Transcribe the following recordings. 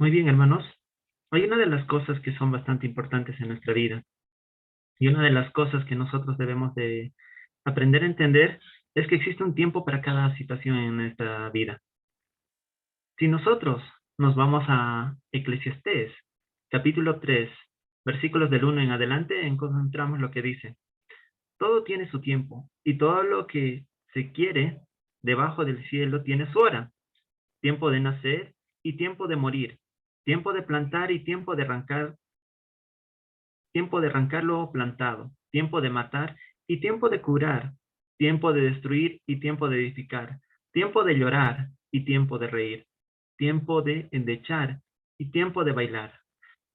Muy bien, hermanos. Hay una de las cosas que son bastante importantes en nuestra vida y una de las cosas que nosotros debemos de aprender a entender es que existe un tiempo para cada situación en nuestra vida. Si nosotros nos vamos a Eclesiastés, capítulo 3, versículos del 1 en adelante, encontramos lo que dice: todo tiene su tiempo y todo lo que se quiere debajo del cielo tiene su hora, tiempo de nacer y tiempo de morir, tiempo de plantar y tiempo de arrancar lo plantado, tiempo de matar y tiempo de curar, tiempo de destruir y tiempo de edificar, tiempo de llorar y tiempo de reír, tiempo de endechar y tiempo de bailar,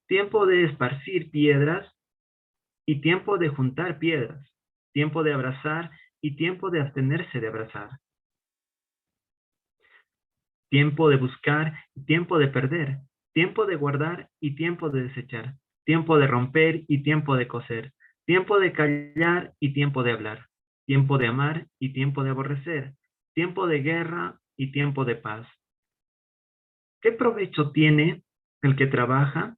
tiempo de esparcir piedras y tiempo de juntar piedras, tiempo de abrazar y tiempo de abstenerse de abrazar, tiempo de buscar y tiempo de perder, tiempo de guardar y tiempo de desechar, tiempo de romper y tiempo de coser, tiempo de callar y tiempo de hablar, tiempo de amar y tiempo de aborrecer, tiempo de guerra y tiempo de paz. ¿Qué provecho tiene el que trabaja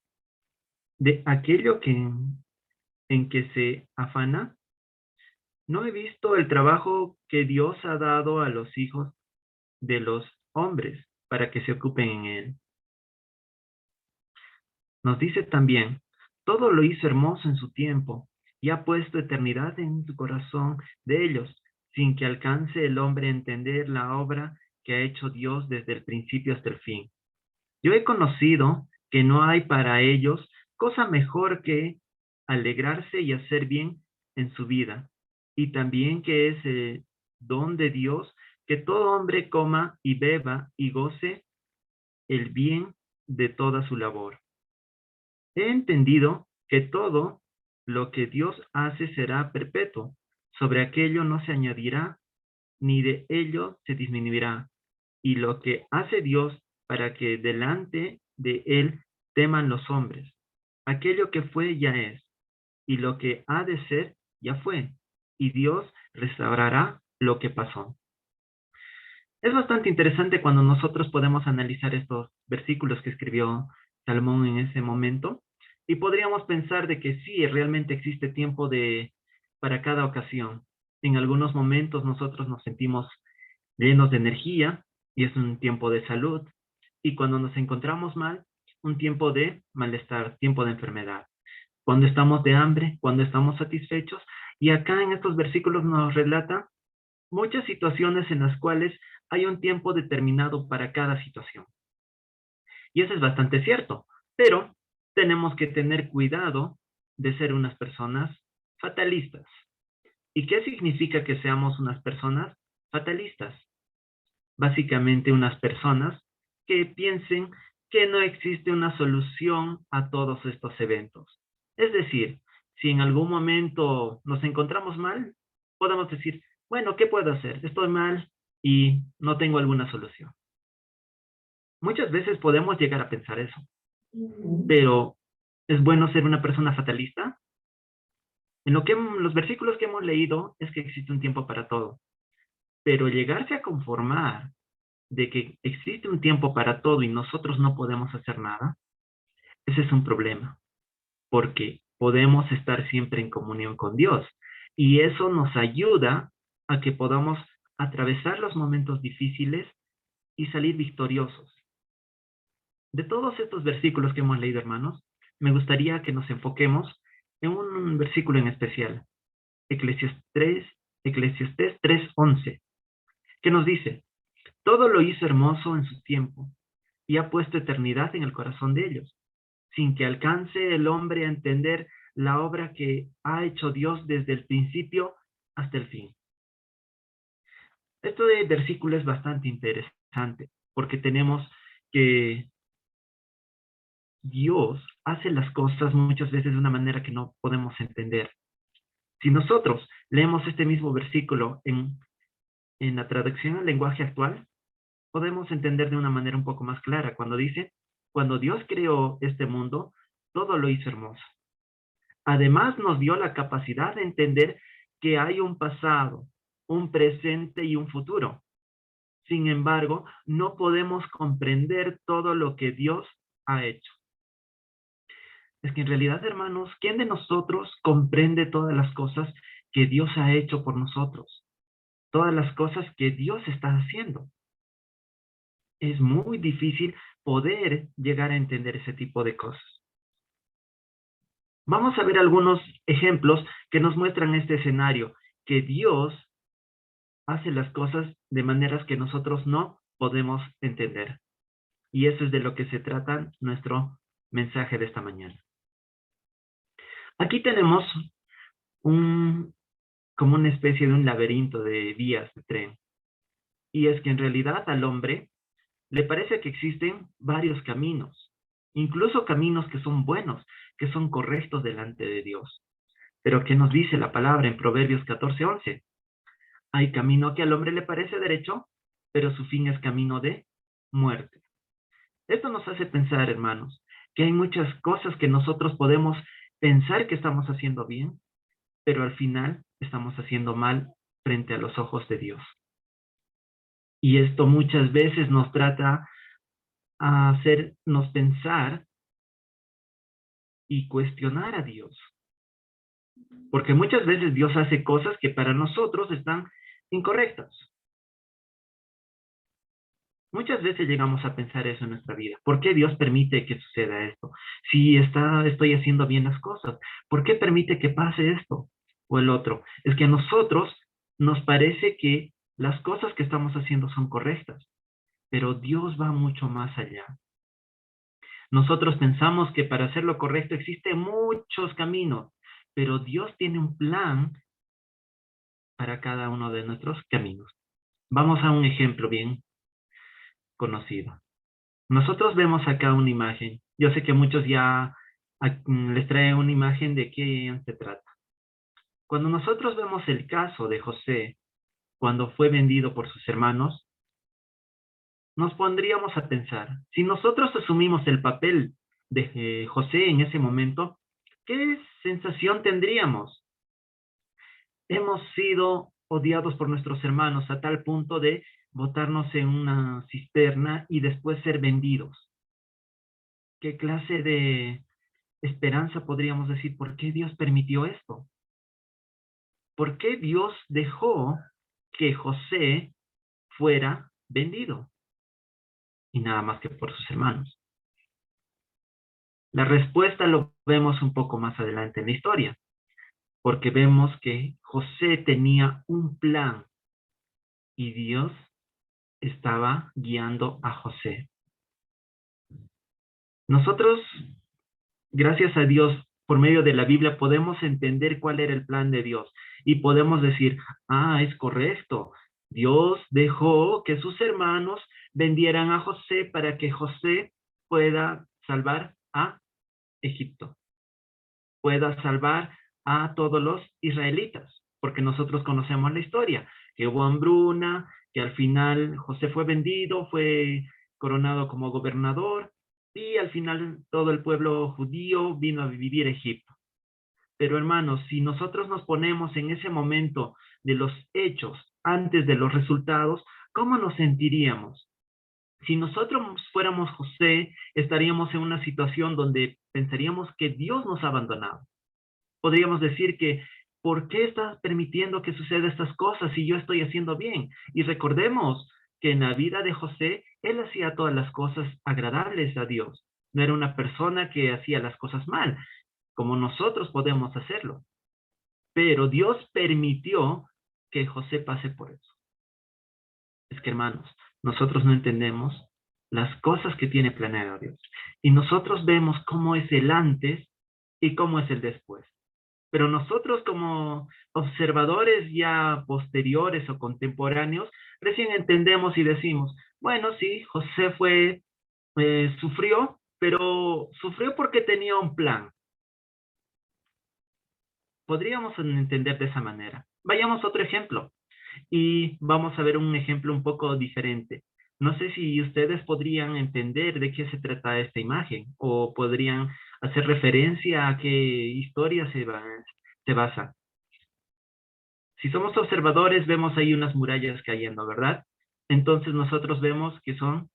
de aquello en que se afana? ¿No he visto el trabajo que Dios ha dado a los hijos de los hombres para que se ocupen en él? Nos dice también: todo lo hizo hermoso en su tiempo, y ha puesto eternidad en tu corazón de ellos, sin que alcance el hombre a entender la obra que ha hecho Dios desde el principio hasta el fin. Yo he conocido que no hay para ellos cosa mejor que alegrarse y hacer bien en su vida, y también que es don de Dios que todo hombre coma y beba y goce el bien de toda su labor. He entendido que todo lo que Dios hace será perpetuo. Sobre aquello no se añadirá, ni de ello se disminuirá. Y lo que hace Dios para que delante de Él teman los hombres. Aquello que fue ya es, y lo que ha de ser ya fue. Y Dios restaurará lo que pasó. Es bastante interesante cuando nosotros podemos analizar estos versículos que escribió Salomón en ese momento y podríamos pensar de que sí, realmente existe tiempo para cada ocasión. En algunos momentos nosotros nos sentimos llenos de energía y es un tiempo de salud, y cuando nos encontramos mal, un tiempo de malestar, tiempo de enfermedad. Cuando estamos de hambre, cuando estamos satisfechos, y acá en estos versículos nos relata muchas situaciones en las cuales hay un tiempo determinado para cada situación. Y eso es bastante cierto, pero tenemos que tener cuidado de ser unas personas fatalistas. ¿Y qué significa que seamos unas personas fatalistas? Básicamente unas personas que piensen que no existe una solución a todos estos eventos. Es decir, si en algún momento nos encontramos mal, podemos decir: bueno, ¿qué puedo hacer? Estoy mal y no tengo alguna solución. Muchas veces podemos llegar a pensar eso, pero ¿es bueno ser una persona fatalista? En los versículos que hemos leído es que existe un tiempo para todo, pero llegarse a conformar de que existe un tiempo para todo y nosotros no podemos hacer nada, ese es un problema, porque podemos estar siempre en comunión con Dios y eso nos ayuda a que podamos atravesar los momentos difíciles y salir victoriosos. De todos estos versículos que hemos leído, hermanos, me gustaría que nos enfoquemos en un versículo en especial, Eclesiastés 3:11, que nos dice: todo lo hizo hermoso en su tiempo y ha puesto eternidad en el corazón de ellos, sin que alcance el hombre a entender la obra que ha hecho Dios desde el principio hasta el fin. Este versículo es bastante interesante porque tenemos que Dios hace las cosas muchas veces de una manera que no podemos entender. Si nosotros leemos este mismo versículo en la traducción al lenguaje actual, podemos entender de una manera un poco más clara cuando dice: cuando Dios creó este mundo, todo lo hizo hermoso. Además, nos dio la capacidad de entender que hay un pasado, un presente y un futuro. Sin embargo, no podemos comprender todo lo que Dios ha hecho. Es que en realidad, hermanos, ¿quién de nosotros comprende todas las cosas que Dios ha hecho por nosotros? Todas las cosas que Dios está haciendo. Es muy difícil poder llegar a entender ese tipo de cosas. Vamos a ver algunos ejemplos que nos muestran este escenario, que Dios hace las cosas de maneras que nosotros no podemos entender. Y eso es de lo que se trata nuestro mensaje de esta mañana. Aquí tenemos como una especie de un laberinto de vías de tren. Y es que en realidad al hombre le parece que existen varios caminos, incluso caminos que son buenos, que son correctos delante de Dios. Pero ¿qué nos dice la palabra en Proverbios 14:11? Hay camino que al hombre le parece derecho, pero su fin es camino de muerte. Esto nos hace pensar, hermanos, que hay muchas cosas que nosotros podemos pensar que estamos haciendo bien, pero al final estamos haciendo mal frente a los ojos de Dios. Y esto muchas veces nos trata a hacernos pensar y cuestionar a Dios. Porque muchas veces Dios hace cosas que para nosotros están incorrectas. Muchas veces llegamos a pensar eso en nuestra vida. ¿Por qué Dios permite que suceda esto? Si estoy haciendo bien las cosas, ¿por qué permite que pase esto o el otro? Es que a nosotros nos parece que las cosas que estamos haciendo son correctas, pero Dios va mucho más allá. Nosotros pensamos que para hacer lo correcto existen muchos caminos, pero Dios tiene un plan para cada uno de nuestros caminos. Vamos a un ejemplo bien conocido. Nosotros vemos acá una imagen. Yo sé que muchos ya les trae una imagen de qué se trata. Cuando nosotros vemos el caso de José, cuando fue vendido por sus hermanos, nos pondríamos a pensar, si nosotros asumimos el papel de José en ese momento, ¿qué sensación tendríamos? Hemos sido odiados por nuestros hermanos a tal punto de botarnos en una cisterna y después ser vendidos. ¿Qué clase de esperanza podríamos decir? ¿Por qué Dios permitió esto? ¿Por qué Dios dejó que José fuera vendido? Y nada más que por sus hermanos. La respuesta lo vemos un poco más adelante en la historia, porque vemos que José tenía un plan y Dios estaba guiando a José. Nosotros, gracias a Dios, por medio de la Biblia, podemos entender cuál era el plan de Dios y podemos decir, es correcto. Dios dejó que sus hermanos vendieran a José para que José pueda salvar a Egipto, pueda salvar a todos los israelitas, porque nosotros conocemos la historia, que hubo hambruna, que al final José fue vendido, fue coronado como gobernador, y al final todo el pueblo judío vino a vivir a Egipto. Pero hermanos, si nosotros nos ponemos en ese momento de los hechos antes de los resultados, ¿cómo nos sentiríamos? Si nosotros fuéramos José, estaríamos en una situación donde pensaríamos que Dios nos ha abandonado. Podríamos decir que, ¿por qué estás permitiendo que sucedan estas cosas si yo estoy haciendo bien? Y recordemos que en la vida de José, él hacía todas las cosas agradables a Dios. No era una persona que hacía las cosas mal, como nosotros podemos hacerlo. Pero Dios permitió que José pase por eso. Es que, hermanos, nosotros no entendemos las cosas que tiene planeado Dios. Y nosotros vemos cómo es el antes y cómo es el después. Pero nosotros como observadores ya posteriores o contemporáneos, recién entendemos y decimos, bueno, sí, José sufrió, pero sufrió porque tenía un plan. Podríamos entender de esa manera. Vayamos a otro ejemplo y vamos a ver un ejemplo un poco diferente. No sé si ustedes podrían entender de qué se trata esta imagen o podrían hacer referencia a qué historia se basa. Si somos observadores, vemos ahí unas murallas cayendo, ¿verdad? Entonces nosotros vemos que son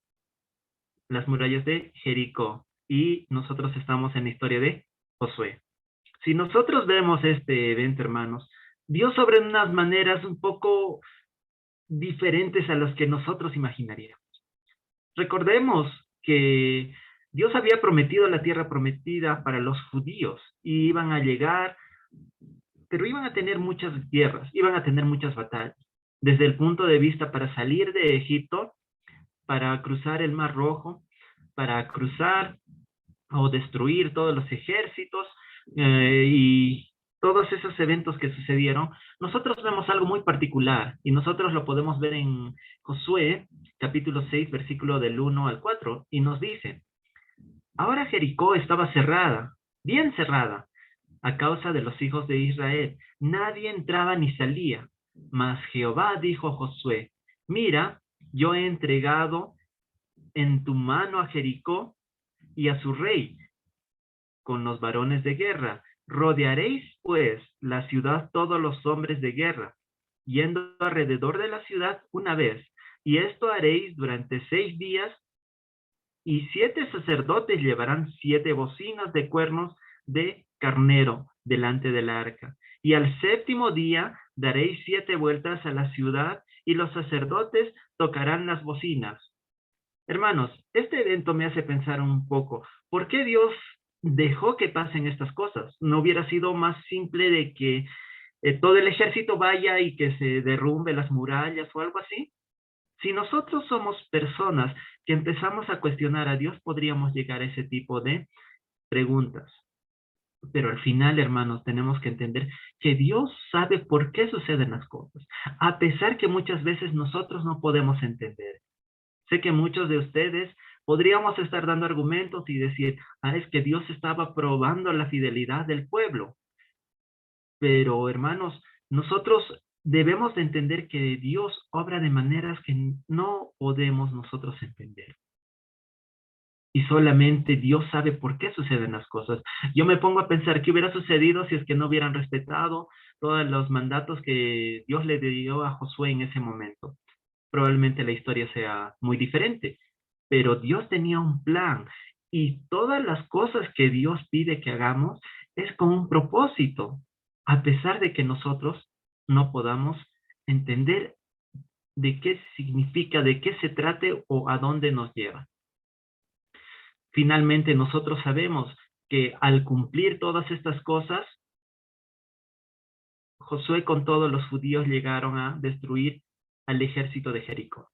las murallas de Jericó. y nosotros estamos en la historia de Josué. Si nosotros vemos este evento, hermanos, Dios obra en unas maneras un poco diferentes a las que nosotros imaginaríamos. Recordemos que Dios había prometido la tierra prometida para los judíos y iban a llegar, pero iban a tener muchas guerras, iban a tener muchas batallas. Desde el punto de vista para salir de Egipto, para cruzar el Mar Rojo, para cruzar o destruir todos los ejércitos y todos esos eventos que sucedieron, nosotros vemos algo muy particular y nosotros lo podemos ver en Josué, capítulo 6, versículo del 1 al 4, y nos dice, ahora Jericó estaba cerrada, bien cerrada, a causa de los hijos de Israel. Nadie entraba ni salía. Mas Jehová dijo a Josué, mira, yo he entregado en tu mano a Jericó y a su rey, con los varones de guerra. Rodearéis, pues, la ciudad todos los hombres de guerra, yendo alrededor de la ciudad una vez. Y esto haréis durante 6 días, y 7 sacerdotes llevarán 7 bocinas de cuernos de carnero delante del arca. Y al 7º día daréis 7 vueltas a la ciudad, y los sacerdotes tocarán las bocinas. Hermanos, este evento me hace pensar un poco, ¿por qué Dios dejó que pasen estas cosas? ¿No hubiera sido más simple de que todo el ejército vaya y que se derrumbe las murallas o algo así? Si nosotros somos personas que empezamos a cuestionar a Dios, podríamos llegar a ese tipo de preguntas. Pero al final, hermanos, tenemos que entender que Dios sabe por qué suceden las cosas, a pesar que muchas veces nosotros no podemos entender. Sé que muchos de ustedes podríamos estar dando argumentos y decir, es que Dios estaba probando la fidelidad del pueblo. Pero, hermanos, nosotros debemos de entender que Dios obra de maneras que no podemos nosotros entender. Y solamente Dios sabe por qué suceden las cosas. Yo me pongo a pensar qué hubiera sucedido si es que no hubieran respetado todos los mandatos que Dios le dio a Josué en ese momento. Probablemente la historia sea muy diferente, pero Dios tenía un plan y todas las cosas que Dios pide que hagamos es con un propósito, a pesar de que nosotros no podamos entender de qué significa, de qué se trate o a dónde nos lleva. Finalmente, nosotros sabemos que al cumplir todas estas cosas, Josué con todos los judíos llegaron a destruir al ejército de Jericó.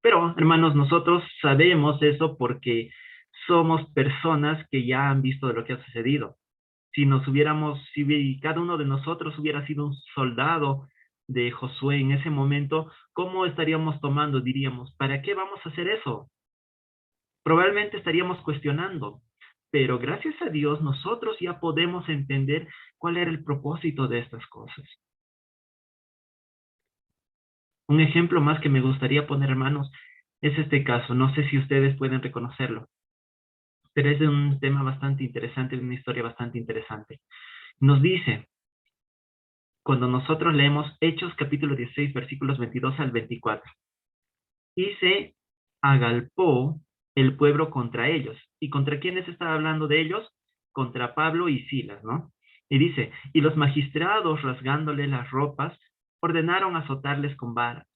Pero, hermanos, nosotros sabemos eso porque somos personas que ya han visto de lo que ha sucedido. Si cada uno de nosotros hubiera sido un soldado de Josué en ese momento, ¿cómo estaríamos tomando? Diríamos, ¿para qué vamos a hacer eso? Probablemente estaríamos cuestionando, pero gracias a Dios nosotros ya podemos entender cuál era el propósito de estas cosas. Un ejemplo más que me gustaría poner, hermanos, es este caso. No sé si ustedes pueden reconocerlo, pero es de un tema bastante interesante, de una historia bastante interesante. Nos dice, cuando nosotros leemos Hechos capítulo 16, versículos 22 al 24, y se agalpó el pueblo contra ellos. ¿Y contra quiénes está hablando de ellos? Contra Pablo y Silas, ¿no? Y dice, y los magistrados, rasgándole las ropas, ordenaron azotarles con varas.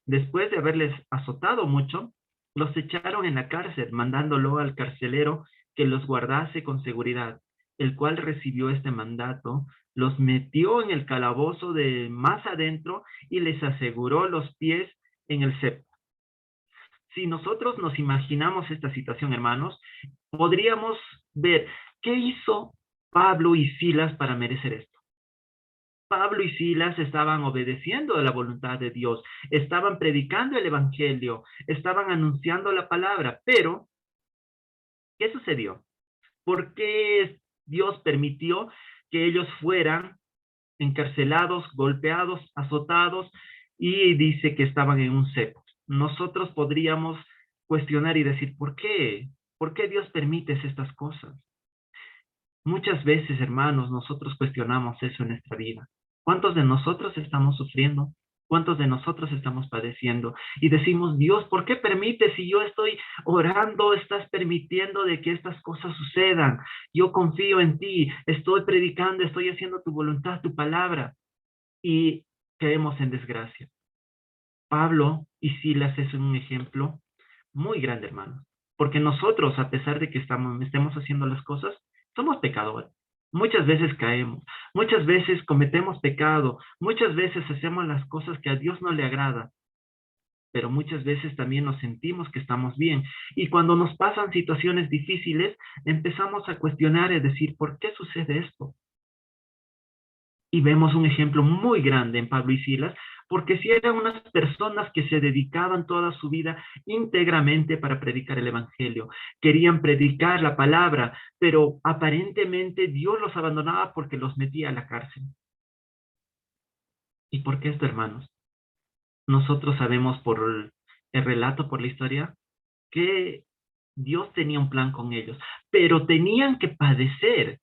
Después de haberles azotado mucho, los echaron en la cárcel, mandándolo al carcelero que los guardase con seguridad, el cual recibió este mandato, los metió en el calabozo de más adentro y les aseguró los pies en el cepo. Si nosotros nos imaginamos esta situación, hermanos, podríamos ver qué hizo Pablo y Silas para merecer esto. Pablo y Silas estaban obedeciendo a la voluntad de Dios, estaban predicando el evangelio, estaban anunciando la palabra, pero ¿qué sucedió? ¿Por qué Dios permitió que ellos fueran encarcelados, golpeados, azotados y dice que estaban en un cepo? Nosotros podríamos cuestionar y decir, ¿por qué? ¿Por qué Dios permite estas cosas? Muchas veces, hermanos, nosotros cuestionamos eso en nuestra vida. ¿Cuántos de nosotros estamos sufriendo? ¿Cuántos de nosotros estamos padeciendo? Y decimos, Dios, ¿por qué permites si yo estoy orando, estás permitiendo de que estas cosas sucedan? Yo confío en ti, estoy predicando, estoy haciendo tu voluntad, tu palabra, y caemos en desgracia. Pablo y Silas es un ejemplo muy grande, hermano, porque nosotros, a pesar de que estemos haciendo las cosas, somos pecadores. Muchas veces caemos, muchas veces cometemos pecado, muchas veces hacemos las cosas que a Dios no le agrada, pero muchas veces también nos sentimos que estamos bien. Y cuando nos pasan situaciones difíciles, empezamos a cuestionar y decir, ¿por qué sucede esto? Y vemos un ejemplo muy grande en Pablo y Silas, porque si eran unas personas que se dedicaban toda su vida íntegramente para predicar el Evangelio, querían predicar la palabra, pero aparentemente Dios los abandonaba porque los metía a la cárcel. ¿Y por qué esto, hermanos? Nosotros sabemos por el relato, por la historia, que Dios tenía un plan con ellos, pero tenían que padecer.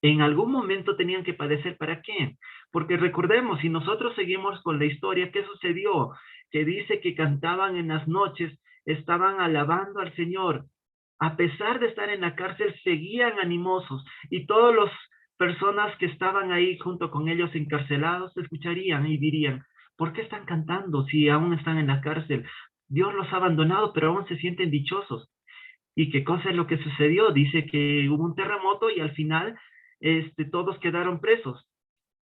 En algún momento tenían que padecer. ¿Para qué? Porque recordemos, si nosotros seguimos con la historia, ¿qué sucedió? Que dice que cantaban en las noches, estaban alabando al Señor. A pesar de estar en la cárcel, seguían animosos y todas las personas que estaban ahí junto con ellos encarcelados escucharían y dirían, ¿por qué están cantando si aún están en la cárcel? Dios los ha abandonado, pero aún se sienten dichosos. ¿Y qué cosa es lo que sucedió? Dice que hubo un terremoto y al final todos quedaron presos.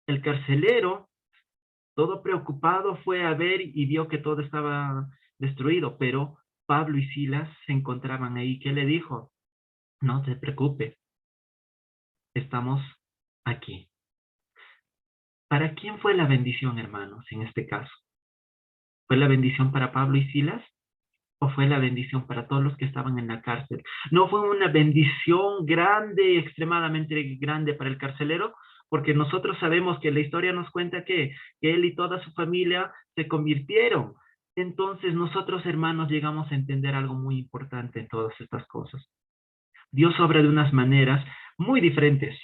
El carcelero, todo preocupado, fue a ver y vio que todo estaba destruido, pero Pablo y Silas se encontraban ahí. ¿Qué le dijo? No te preocupes, estamos aquí. ¿Para quién fue la bendición, hermanos, en este caso? ¿Fue la bendición para Pablo y Silas? ¿O fue la bendición para todos los que estaban en la cárcel? ¿No fue una bendición grande, extremadamente grande para el carcelero? Porque nosotros sabemos que la historia nos cuenta que él y toda su familia se convirtieron. Entonces nosotros, hermanos, llegamos a entender algo muy importante en todas estas cosas. Dios obra de unas maneras muy diferentes,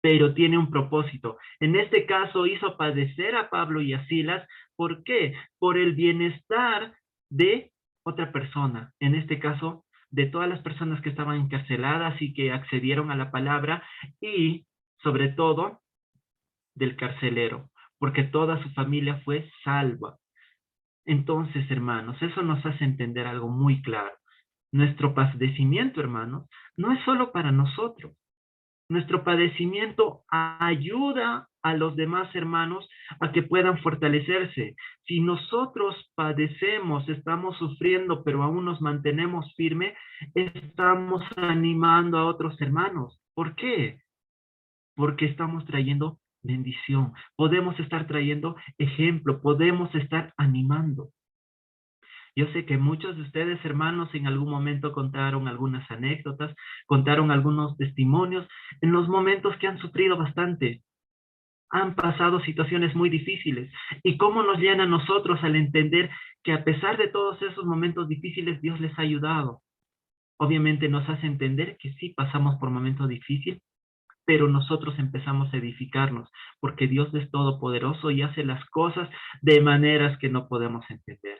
pero tiene un propósito. En este caso hizo padecer a Pablo y a Silas. ¿Por qué? Por el bienestar de otra persona. En este caso, de todas las personas que estaban encarceladas y que accedieron a la palabra y, sobre todo, del carcelero, porque toda su familia fue salva. Entonces, hermanos, eso nos hace entender algo muy claro. Nuestro padecimiento, hermanos, no es solo para nosotros. Nuestro padecimiento ayuda a los demás hermanos a que puedan fortalecerse. Si nosotros padecemos, estamos sufriendo, pero aún nos mantenemos firmes, estamos animando a otros hermanos. ¿Por qué? Porque estamos trayendo bendición. Podemos estar trayendo ejemplo, podemos estar animando. Yo sé que muchos de ustedes, hermanos, en algún momento contaron algunas anécdotas, contaron algunos testimonios en los momentos que han sufrido bastante, han pasado situaciones muy difíciles. ¿Y cómo nos llena a nosotros al entender que a pesar de todos esos momentos difíciles, Dios les ha ayudado? Obviamente nos hace entender que sí pasamos por momentos difíciles, pero nosotros empezamos a edificarnos, porque Dios es todopoderoso y hace las cosas de maneras que no podemos entender.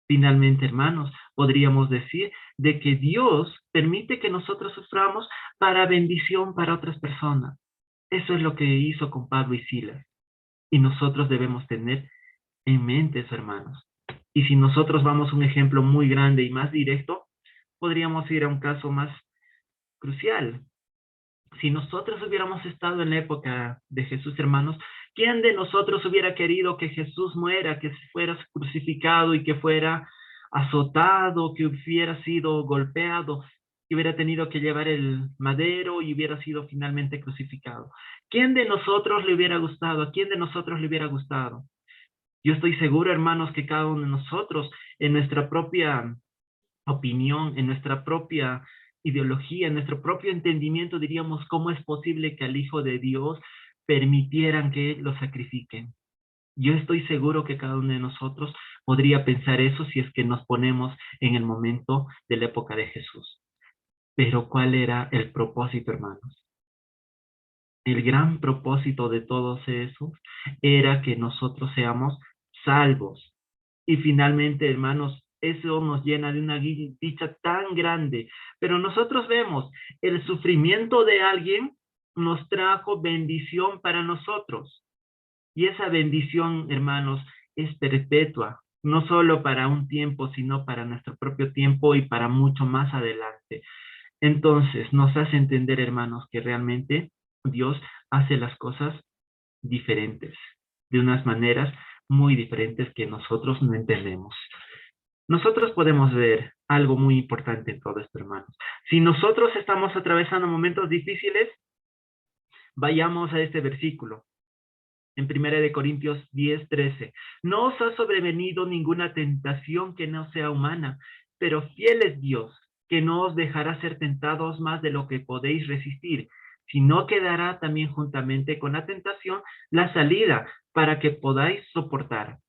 Finalmente, hermanos, podríamos decir de que Dios permite que nosotros suframos para bendición para otras personas. Eso es lo que hizo con Pablo y Silas. Y nosotros debemos tener en mente eso, hermanos. Y si nosotros vamos a un ejemplo muy grande y más directo, podríamos ir a un caso más crucial. Si nosotros hubiéramos estado en la época de Jesús, hermanos, ¿quién de nosotros hubiera querido que Jesús muera, que fuera crucificado y que fuera azotado, que hubiera sido golpeado, que hubiera tenido que llevar el madero y hubiera sido finalmente crucificado? ¿Quién de nosotros le hubiera gustado? ¿A quién de nosotros le hubiera gustado? Yo estoy seguro, hermanos, que cada uno de nosotros, en nuestra propia opinión, en nuestra propia ideología, en nuestro propio entendimiento, diríamos, ¿cómo es posible que al Hijo de Dios permitieran que lo sacrifiquen? Yo estoy seguro que cada uno de nosotros podría pensar eso si es que nos ponemos en el momento de la época de Jesús. Pero ¿cuál era el propósito, hermanos? El gran propósito de todos esos era que nosotros seamos salvos. Y finalmente, hermanos, eso nos llena de una dicha tan grande. Pero nosotros vemos, el sufrimiento de alguien nos trajo bendición para nosotros. Y esa bendición, hermanos, es perpetua, no solo para un tiempo, sino para nuestro propio tiempo y para mucho más adelante. Entonces, nos hace entender, hermanos, que realmente Dios hace las cosas diferentes, de unas maneras muy diferentes que nosotros no entendemos. Nosotros podemos ver algo muy importante en todo esto, hermanos. Si nosotros estamos atravesando momentos difíciles, vayamos a este versículo en 1 Corintios 10:13. No os ha sobrevenido ninguna tentación que no sea humana, pero fiel es Dios, que no os dejará ser tentados más de lo que podéis resistir, sino que dará también juntamente con la tentación la salida para que podáis soportar.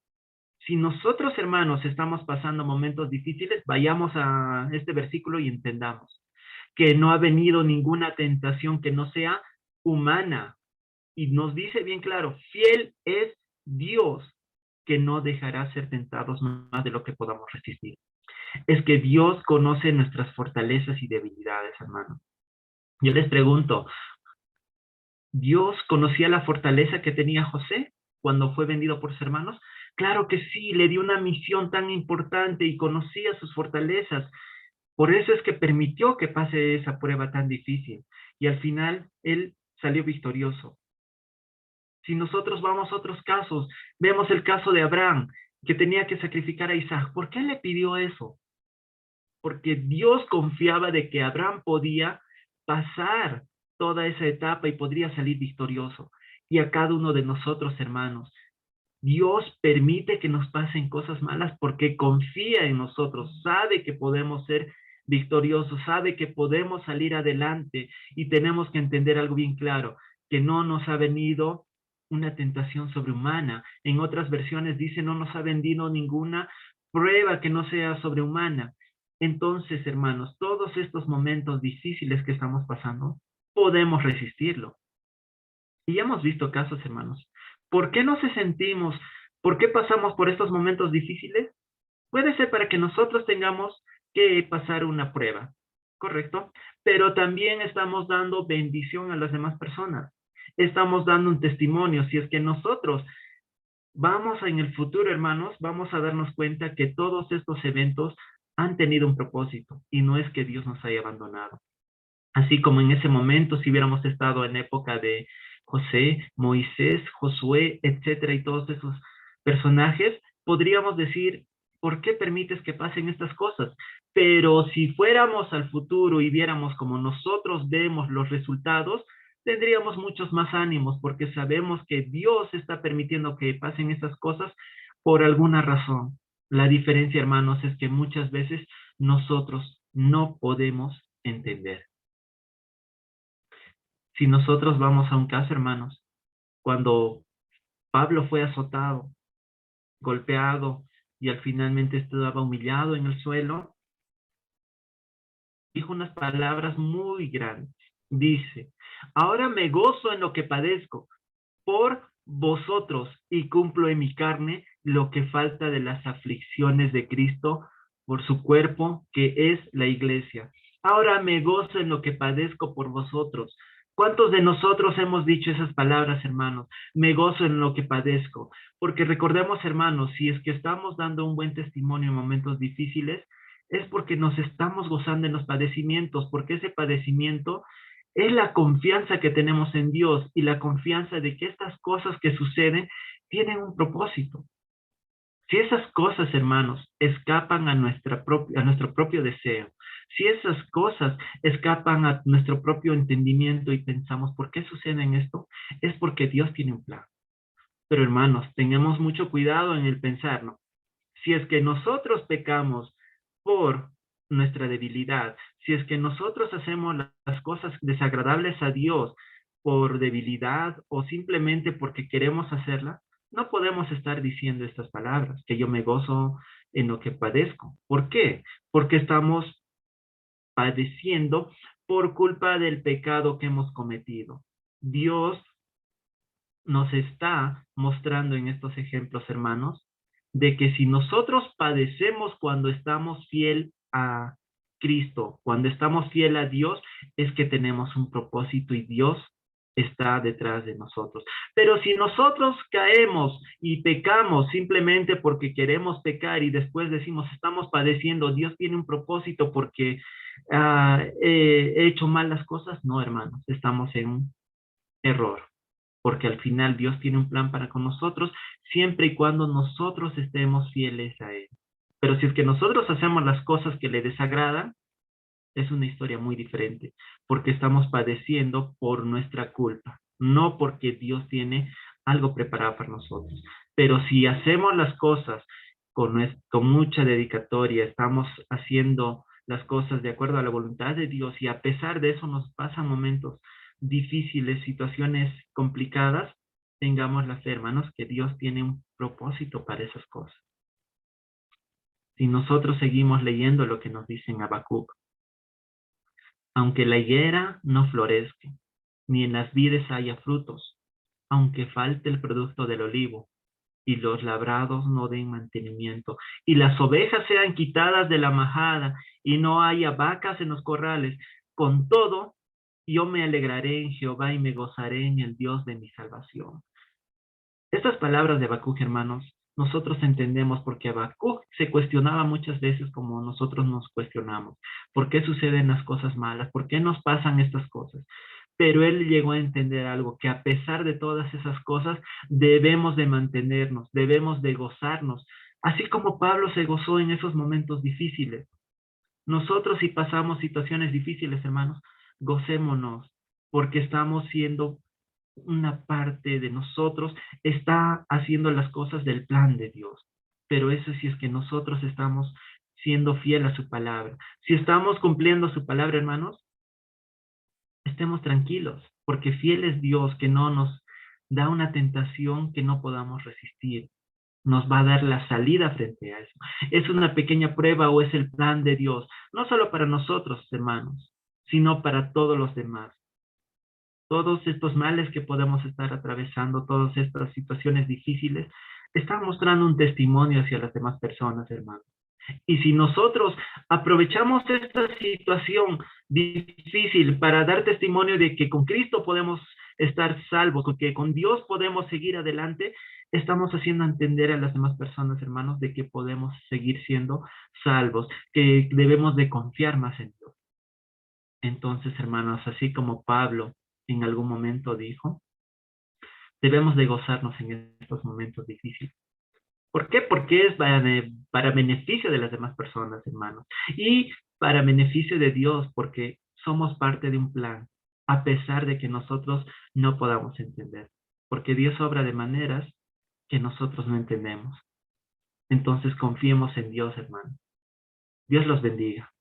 Si nosotros, hermanos, estamos pasando momentos difíciles, vayamos a este versículo y entendamos que no ha venido ninguna tentación que no sea humana, y nos dice bien claro, fiel es Dios, que no dejará ser tentados más de lo que podamos resistir. Es que Dios conoce nuestras fortalezas y debilidades, hermano. Yo les pregunto, ¿Dios conocía la fortaleza que tenía José cuando fue vendido por sus hermanos? Claro que sí, le dio una misión tan importante y conocía sus fortalezas. Por eso es que permitió que pase esa prueba tan difícil. Y al final, él salió victorioso. Si nosotros vamos a otros casos, vemos el caso de Abraham, que tenía que sacrificar a Isaac. ¿Por qué le pidió eso? Porque Dios confiaba de que Abraham podía pasar toda esa etapa y podría salir victorioso. Y a cada uno de nosotros, hermanos, Dios permite que nos pasen cosas malas porque confía en nosotros, sabe que podemos ser victoriosos, sabe que podemos salir adelante y tenemos que entender algo bien claro, que no nos ha venido una tentación sobrehumana. En otras versiones dice no nos ha venido ninguna prueba que no sea sobrehumana. Entonces, hermanos, todos estos momentos difíciles que estamos pasando, podemos resistirlo. Y ya hemos visto casos, hermanos. ¿Por qué no se sentimos? ¿Por qué pasamos por estos momentos difíciles? Puede ser para que nosotros tengamos que pasar una prueba, ¿correcto? Pero también estamos dando bendición a las demás personas. Estamos dando un testimonio. Si es que nosotros vamos en el futuro, hermanos, vamos a darnos cuenta que todos estos eventos han tenido un propósito y no es que Dios nos haya abandonado. Así como en ese momento, si hubiéramos estado en época de José, Moisés, Josué, etcétera, y todos esos personajes, podríamos decir, ¿por qué permites que pasen estas cosas? Pero si fuéramos al futuro y viéramos como nosotros vemos los resultados, tendríamos muchos más ánimos porque sabemos que Dios está permitiendo que pasen estas cosas por alguna razón. La diferencia, hermanos, es que muchas veces nosotros no podemos entender. Si nosotros vamos a un caso, hermanos, cuando Pablo fue azotado, golpeado y al finalmente estaba humillado en el suelo, dijo unas palabras muy grandes. Dice, ahora me gozo en lo que padezco por vosotros y cumplo en mi carne lo que falta de las aflicciones de Cristo por su cuerpo, que es la iglesia. Ahora me gozo en lo que padezco por vosotros. ¿Cuántos de nosotros hemos dicho esas palabras, hermanos? Me gozo en lo que padezco. Porque recordemos, hermanos, si es que estamos dando un buen testimonio en momentos difíciles, es porque nos estamos gozando en los padecimientos, porque ese padecimiento es la confianza que tenemos en Dios y la confianza de que estas cosas que suceden tienen un propósito. Si esas cosas, hermanos, escapan a nuestro propio deseo, si esas cosas escapan a nuestro propio entendimiento y pensamos, ¿por qué sucede esto? Es porque Dios tiene un plan. Pero hermanos, tengamos mucho cuidado en el pensar, ¿no? Si es que nosotros pecamos por nuestra debilidad, si es que nosotros hacemos las cosas desagradables a Dios por debilidad o simplemente porque queremos hacerla, no podemos estar diciendo estas palabras, que yo me gozo en lo que padezco. ¿Por qué? Porque estamos padeciendo por culpa del pecado que hemos cometido. Dios nos está mostrando en estos ejemplos, hermanos, de que si nosotros padecemos cuando estamos fiel a Cristo, cuando estamos fiel a Dios, es que tenemos un propósito y Dios está detrás de nosotros. Pero si nosotros caemos y pecamos simplemente porque queremos pecar y después decimos estamos padeciendo, Dios tiene un propósito porque he hecho mal las cosas, no, hermanos, estamos en un error, porque al final Dios tiene un plan para con nosotros, siempre y cuando nosotros estemos fieles a Él. Pero si es que nosotros hacemos las cosas que le desagradan, es una historia muy diferente, porque estamos padeciendo por nuestra culpa, no porque Dios tiene algo preparado para nosotros. Pero si hacemos las cosas con mucha dedicatoria, estamos haciendo las cosas de acuerdo a la voluntad de Dios y a pesar de eso nos pasan momentos difíciles, situaciones complicadas, tengamos la fe, hermanos, que Dios tiene un propósito para esas cosas. Si nosotros seguimos leyendo lo que nos dice en Habacuc, aunque la higuera no florezca, ni en las vides haya frutos, aunque falte el producto del olivo, y los labrados no den mantenimiento, y las ovejas sean quitadas de la majada, y no haya vacas en los corrales, con todo, yo me alegraré en Jehová y me gozaré en el Dios de mi salvación. Estas palabras de Habacuc, hermanos, nosotros entendemos porque Habacuc se cuestionaba muchas veces como nosotros nos cuestionamos. ¿Por qué suceden las cosas malas? ¿Por qué nos pasan estas cosas? Pero él llegó a entender algo, que a pesar de todas esas cosas, debemos de mantenernos, debemos de gozarnos, así como Pablo se gozó en esos momentos difíciles. Nosotros si pasamos situaciones difíciles, hermanos, gocémonos, porque estamos siendo una parte de nosotros, está haciendo las cosas del plan de Dios. Pero eso sí es que nosotros estamos siendo fiel a su palabra. Si estamos cumpliendo su palabra, hermanos, estemos tranquilos, porque fiel es Dios que no nos da una tentación que no podamos resistir. Nos va a dar la salida frente a eso. ¿Es una pequeña prueba o es el plan de Dios? No solo para nosotros, hermanos, sino para todos los demás. Todos estos males que podemos estar atravesando, todas estas situaciones difíciles, están mostrando un testimonio hacia las demás personas, hermanos. Y si nosotros aprovechamos esta situación difícil para dar testimonio de que con Cristo podemos estar salvos, que con Dios podemos seguir adelante, estamos haciendo entender a las demás personas, hermanos, de que podemos seguir siendo salvos, que debemos de confiar más en Dios. Entonces, hermanos, así como Pablo en algún momento dijo, debemos de gozarnos en estos momentos difíciles. ¿Por qué? Porque es para beneficio de las demás personas, hermanos. Y para beneficio de Dios, porque somos parte de un plan, a pesar de que nosotros no podamos entender. Porque Dios obra de maneras que nosotros no entendemos. Entonces confiemos en Dios, hermanos. Dios los bendiga.